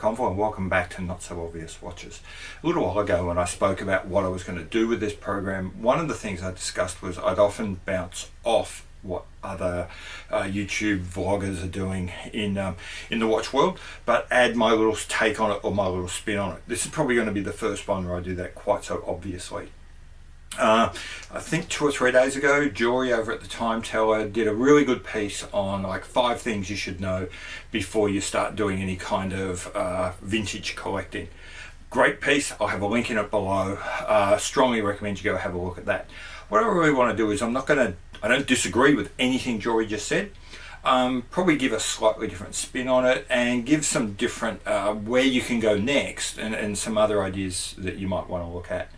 Convoy, and welcome back to Not So Obvious Watches. A little while ago when I spoke about what I was going to do with this program, one of the things I discussed was I'd often bounce off what other YouTube vloggers are doing in the watch world, but add my little take on it or my little spin on it. This is probably going to be the first one where I do that quite so obviously. I think 2 or 3 days ago, Jory over at the Time Teller did a really good piece on like 5 things you should know before you start doing any kind of vintage collecting. Great piece. I'll have a link in it below. Strongly recommend you go have a look at that. What I really want to do is I don't disagree with anything Jory just said. Probably give a slightly different spin on it and give some different where you can go next and some other ideas that you might want to look at.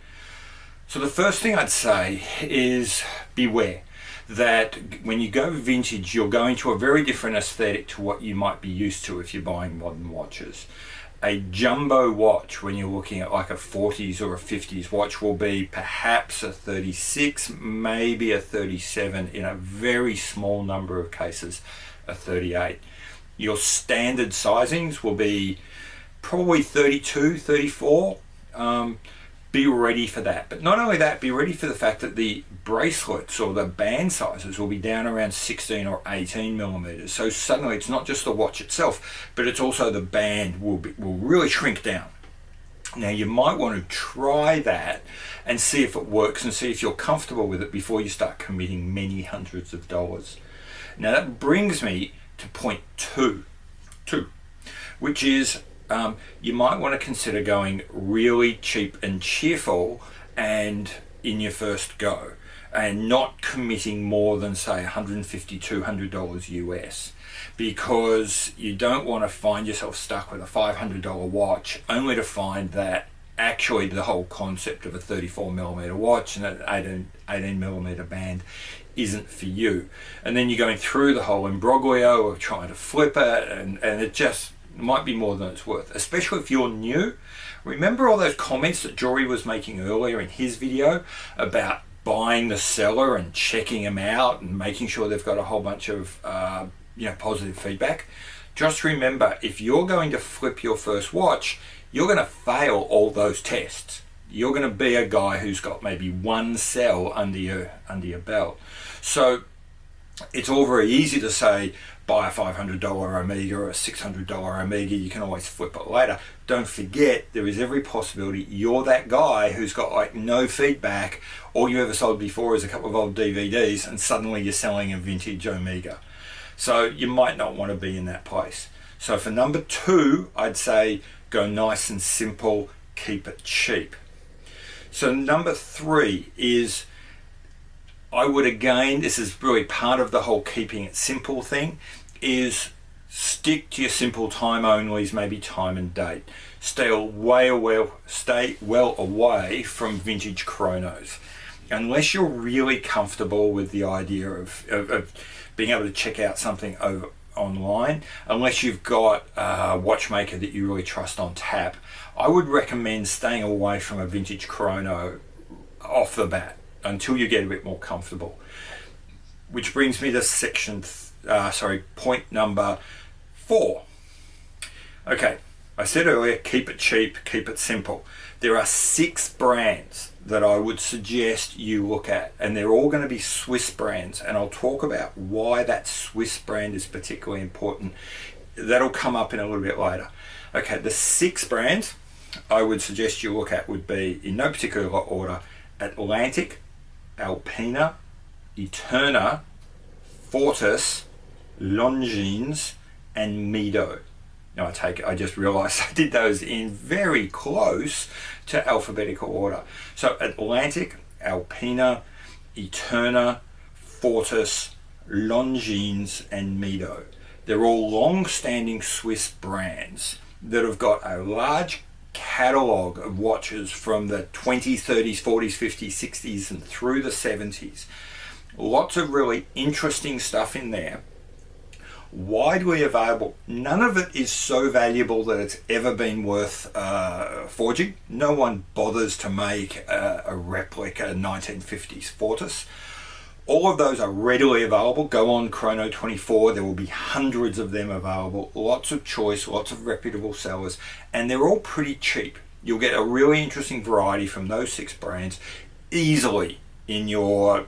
So the first thing I'd say is beware that when you go vintage, you're going to a very different aesthetic to what you might be used to if you're buying modern watches. A jumbo watch, when you're looking at like a 40s or a 50s watch, will be perhaps a 36, maybe a 37, in a very small number of cases, a 38. Your standard sizings will be probably 32, 34. Be ready for that. But not only that, be ready for the fact that the bracelets or the band sizes will be down around 16 or 18 millimeters. So suddenly it's not just the watch itself, but it's also the band will really shrink down. Now you might want to try that and see if it works and see if you're comfortable with it before you start committing many hundreds of dollars. Now that brings me to point two, which is you might want to consider going really cheap and cheerful and in your first go, and not committing more than say $150, $200 US, because you don't want to find yourself stuck with a $500 watch only to find that actually the whole concept of a 34mm watch and an 18mm band isn't for you, and then you're going through the whole imbroglio of trying to flip it, and it just might be more than it's worth, especially if you're new. Remember all those comments that Jory was making earlier in his video about buying the seller and checking them out and making sure they've got a whole bunch of positive feedback? Just remember, if you're going to flip your first watch, you're going to fail all those tests. You're going to be a guy who's got maybe one sell under your belt. So it's all very easy to say buy a $500 Omega or a $600 Omega, you can always flip it later. Don't forget, there is every possibility you're that guy who's got like no feedback. All you ever sold before is a couple of old DVDs, and suddenly you're selling a vintage Omega. So you might not want to be in that place. So for number 2, I'd say go nice and simple, keep it cheap. So number 3 is, I would again, this is really part of the whole keeping it simple thing, is stick to your simple time onlys, maybe time and date. Stay well away from vintage chronos. Unless you're really comfortable with the idea of being able to check out something online, unless you've got a watchmaker that you really trust on tap, I would recommend staying away from a vintage chrono off the bat until you get a bit more comfortable. Which brings me to point number 4. Okay, I said earlier, keep it cheap, keep it simple. There are 6 brands that I would suggest you look at, and they're all going to be Swiss brands, and I'll talk about why that Swiss brand is particularly important. That'll come up in a little bit later. Okay, the 6 brands I would suggest you look at would be, in no particular order, Atlantic, Alpina, Eterna, Fortis, Longines, and Mido. Now I just realized I did those in very close to alphabetical order. So Atlantic, Alpina, Eterna, Fortis, Longines, and Mido. They're all long-standing Swiss brands that have got a large catalogue of watches from the 20s, 30s, 40s, 50s, 60s, and through the 70s. Lots of really interesting stuff in there. Widely available. None of it is so valuable that it's ever been worth forging. No one bothers to make a replica 1950s Fortis. All of those are readily available. Go on Chrono24, there will be hundreds of them available, lots of choice, lots of reputable sellers, and they're all pretty cheap. You'll get a really interesting variety from those 6 brands easily in your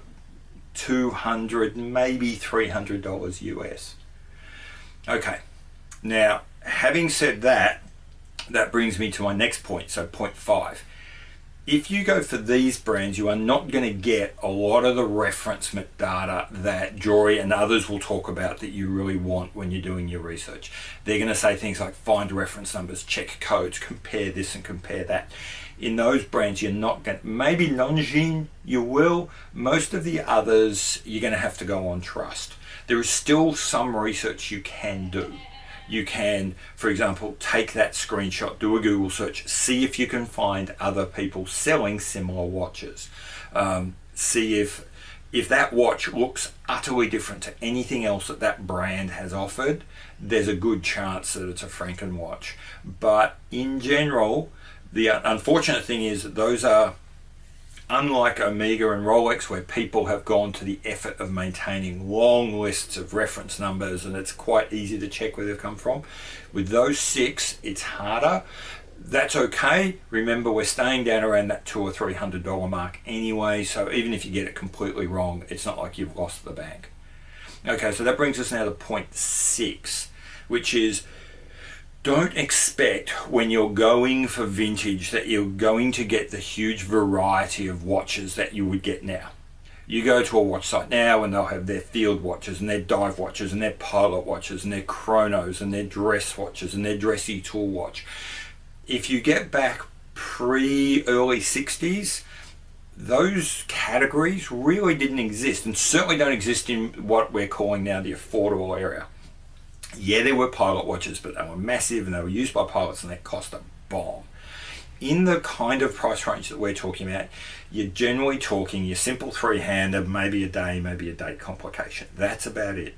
$200, maybe $300 US. Okay, now having said that, that brings me to my next point, so point 5. If you go for these brands, you are not going to get a lot of the reference data that Jory and others will talk about that you really want when you're doing your research. They're going to say things like find reference numbers, check codes, compare this and compare that. In those brands, you're not going to, maybe Longines you will. Most of the others, you're going to have to go on trust. There is still some research you can do. You can, for example, take that screenshot, do a Google search, see if you can find other people selling similar watches. See if that watch looks utterly different to anything else that that brand has offered, there's a good chance that it's a Franken watch. But in general, the unfortunate thing is that those are, unlike Omega and Rolex, where people have gone to the effort of maintaining long lists of reference numbers and it's quite easy to check where they've come from. With those 6, it's harder. That's okay. Remember, we're staying down around that $200 or $300 mark anyway, so even if you get it completely wrong, it's not like you've lost the bank. Okay, so that brings us now to point 6, which is, don't expect when you're going for vintage that you're going to get the huge variety of watches that you would get now. You go to a watch site now and they'll have their field watches and their dive watches and their pilot watches and their chronos and their dress watches and their dressy tool watch. If you get back pre-early 60s, those categories really didn't exist, and certainly don't exist in what we're calling now the affordable area. Yeah, there were pilot watches, but they were massive and they were used by pilots and they cost a bomb. In the kind of price range that we're talking about, you're generally talking your simple 3-hander, maybe a day, maybe a date complication. That's about it.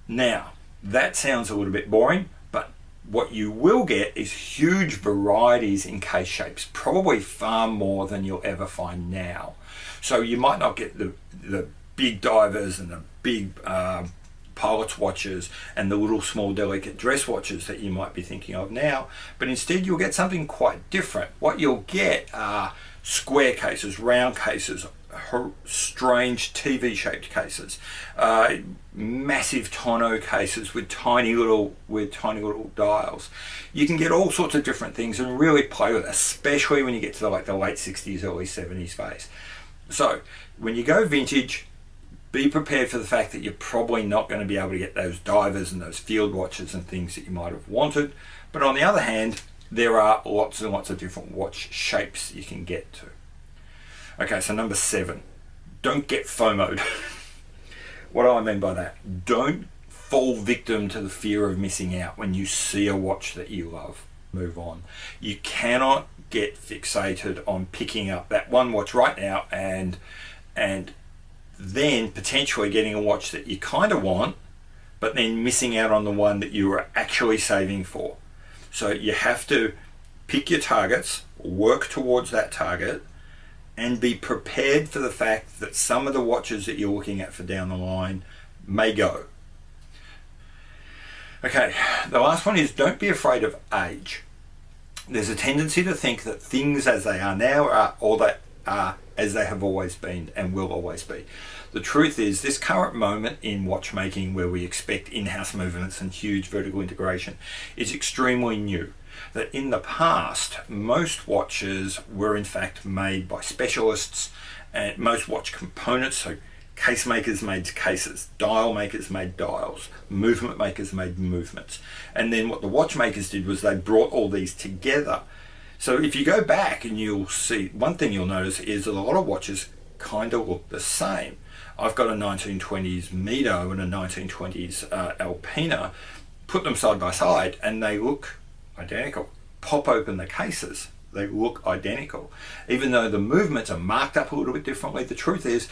Now, that sounds a little bit boring, but what you will get is huge varieties in case shapes, probably far more than you'll ever find now. So you might not get the big divers and the big pilot's watches and the little small delicate dress watches that you might be thinking of now, but instead you'll get something quite different. What you'll get are square cases, round cases, strange TV shaped cases, massive tonneau cases with tiny little dials. You can get all sorts of different things and really play with it, especially when you get to the late 60s, early 70s phase. So when you go vintage, be prepared for the fact that you're probably not going to be able to get those divers and those field watches and things that you might have wanted. But on the other hand, there are lots and lots of different watch shapes you can get to. Okay, so number 7, don't get FOMO'd. What do I mean by that? Don't fall victim to the fear of missing out when you see a watch that you love. Move on. You cannot get fixated on picking up that one watch right now and then potentially getting a watch that you kind of want, but then missing out on the one that you were actually saving for. So you have to pick your targets, work towards that target, and be prepared for the fact that some of the watches that you're looking at for down the line may go. Okay, the last one is don't be afraid of age. There's a tendency to think that things as they are now are all that are as they have always been and will always be. The truth is, this current moment in watchmaking where we expect in-house movements and huge vertical integration is extremely new. That in the past, most watches were in fact made by specialists, and most watch components, so case makers made cases, dial makers made dials, movement makers made movements. And then what the watchmakers did was they brought all these together. So if you go back and you'll see, one thing you'll notice is that a lot of watches kind of look the same. I've got a 1920s Mido and a 1920s Alpina. Put them side by side and they look identical. Pop open the cases, they look identical. Even though the movements are marked up a little bit differently, the truth is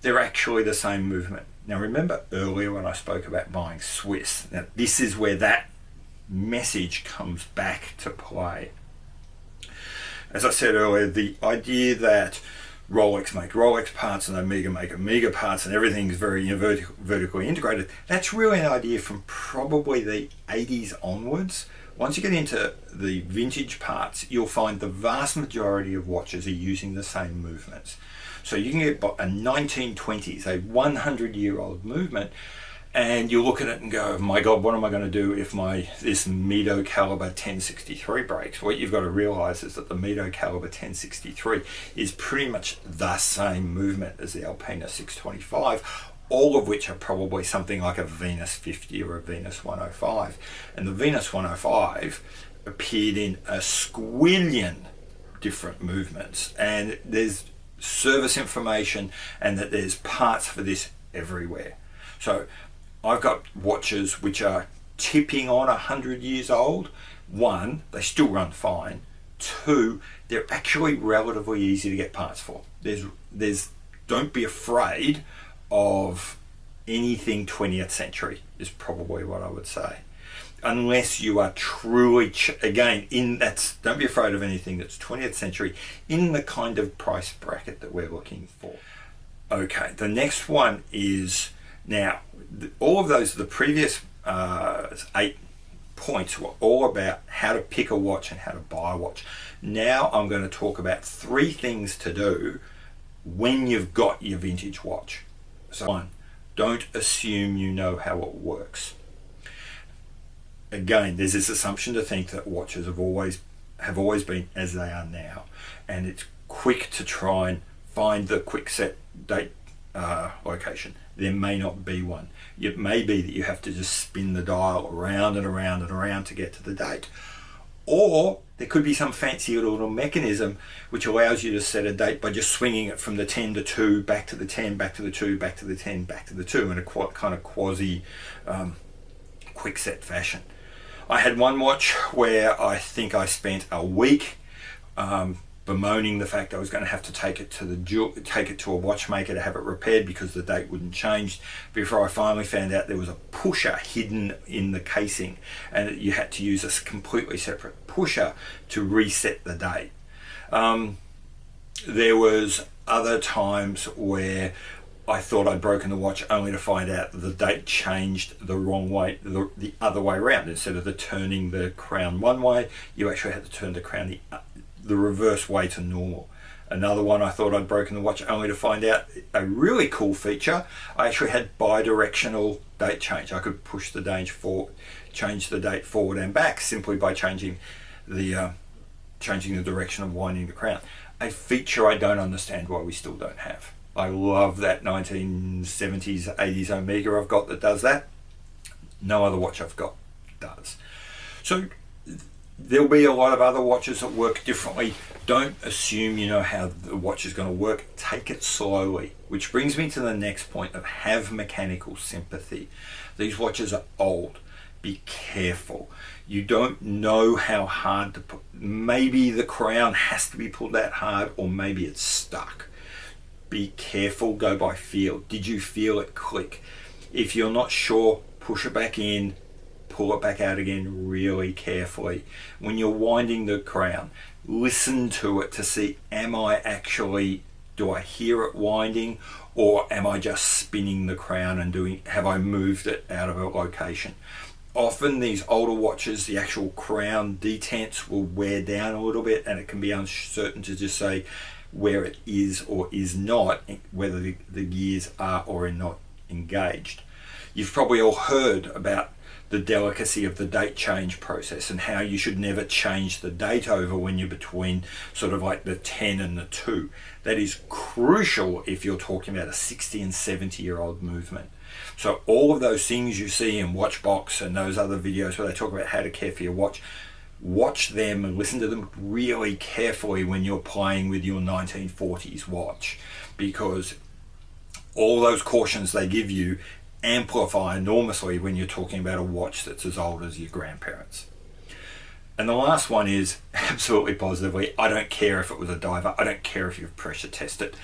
they're actually the same movement. Now remember earlier when I spoke about buying Swiss, now this is where that message comes back to play. As I said earlier, the idea that Rolex make Rolex parts and Omega make Omega parts and everything's very vertically integrated. That's really an idea from probably the 80s onwards. Once you get into the vintage parts, you'll find the vast majority of watches are using the same movements. So you can get a 1920s, a 100-year-old movement, and you look at it and go, my God, what am I going to do if this Mido caliber 1063 breaks? What you've got to realize is that the Mido caliber 1063 is pretty much the same movement as the Alpina 625, all of which are probably something like a Venus 50 or a Venus 105. And the Venus 105 appeared in a squillion different movements, and there's service information and that there's parts for this everywhere. So I've got watches which are tipping on 100 years old. One, they still run fine. Two, they're actually relatively easy to get parts for. Don't be afraid of anything 20th century is probably what I would say. Unless you are truly, don't be afraid of anything that's 20th century in the kind of price bracket that we're looking for. Okay, the next one is, now, all of those, the previous 8 points were all about how to pick a watch and how to buy a watch. Now I'm going to talk about 3 things to do when you've got your vintage watch. So 1, don't assume you know how it works. Again, there's this assumption to think that watches have always been as they are now, and it's quick to try and find the quick set date location. There may not be one. It may be that you have to just spin the dial around and around and around to get to the date. Or there could be some fancy little mechanism which allows you to set a date by just swinging it from the 10 to 2, back to the 10, back to the 2, back to the 10, back to the 2 in a kind of quasi quick set fashion. I had one watch where I think I spent a week bemoaning the fact I was going to have to take it to a watchmaker to have it repaired because the date wouldn't change, before I finally found out there was a pusher hidden in the casing and you had to use a completely separate pusher to reset the date. There was other times where I thought I'd broken the watch only to find out that the date changed the wrong way, the other way around. Instead of turning the crown one way, you actually had to turn the crown the reverse way to normal. Another one, I thought I'd broken the watch only to find out a really cool feature. I actually had bi-directional date change. I could push the date forward, change the date forward and back simply by changing the direction of winding the crown. A feature I don't understand why we still don't have. I love that 1970s, 80s Omega I've got that does that. No other watch I've got does. So there'll be a lot of other watches that work differently. Don't assume you know how the watch is going to work. Take it slowly. Which brings me to the next point of have mechanical sympathy. These watches are old. Be careful. You don't know how hard to put. Maybe the crown has to be pulled that hard, or maybe it's stuck. Be careful, go by feel. Did you feel it click? If you're not sure, push it back in, pull it back out again really carefully. When you're winding the crown, listen to it to see, do I hear it winding, or am I just spinning the crown and have I moved it out of a location? Often these older watches, the actual crown detents will wear down a little bit and it can be uncertain to just say where it is or is not, whether the gears are or are not engaged. You've probably all heard about the delicacy of the date change process and how you should never change the date over when you're between sort of like the 10 and the 2. That is crucial if you're talking about a 60 and 70-year-old movement. So all of those things you see in Watchbox and those other videos where they talk about how to care for your watch, watch them and listen to them really carefully when you're playing with your 1940s watch, because all those cautions they give you amplify enormously when you're talking about a watch that's as old as your grandparents. And the last one is absolutely positively, I don't care if it was a diver, I don't care if you've pressure tested.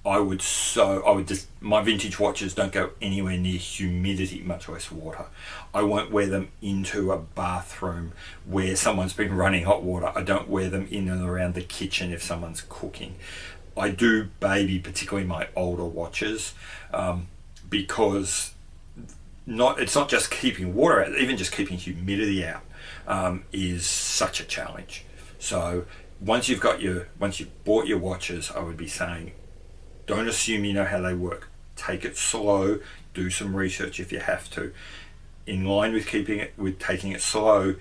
My vintage watches don't go anywhere near humidity, much less water. I won't wear them into a bathroom where someone's been running hot water. I don't wear them in and around the kitchen if someone's cooking. I do baby particularly my older watches, because it's not just keeping water out, even just keeping humidity out is such a challenge. So once you've bought your watches, I would be saying, don't assume you know how they work. Take it slow, do some research if you have to. In line with taking it slow,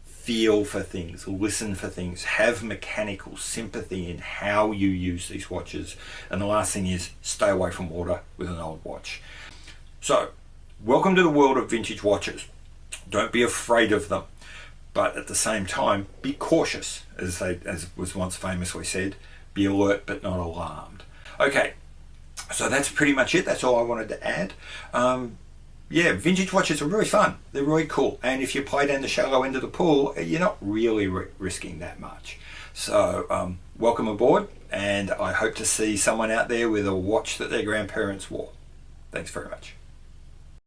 feel for things, listen for things, have mechanical sympathy in how you use these watches. And the last thing is, stay away from water with an old watch. So, welcome to the world of vintage watches. Don't be afraid of them, but at the same time, be cautious, as was once famously said. Be alert but not alarmed. Okay, so that's pretty much it. That's all I wanted to add. Yeah, vintage watches are really fun. They're really cool. And if you play down the shallow end of the pool, you're not really risking that much. So welcome aboard, and I hope to see someone out there with a watch that their grandparents wore. Thanks very much.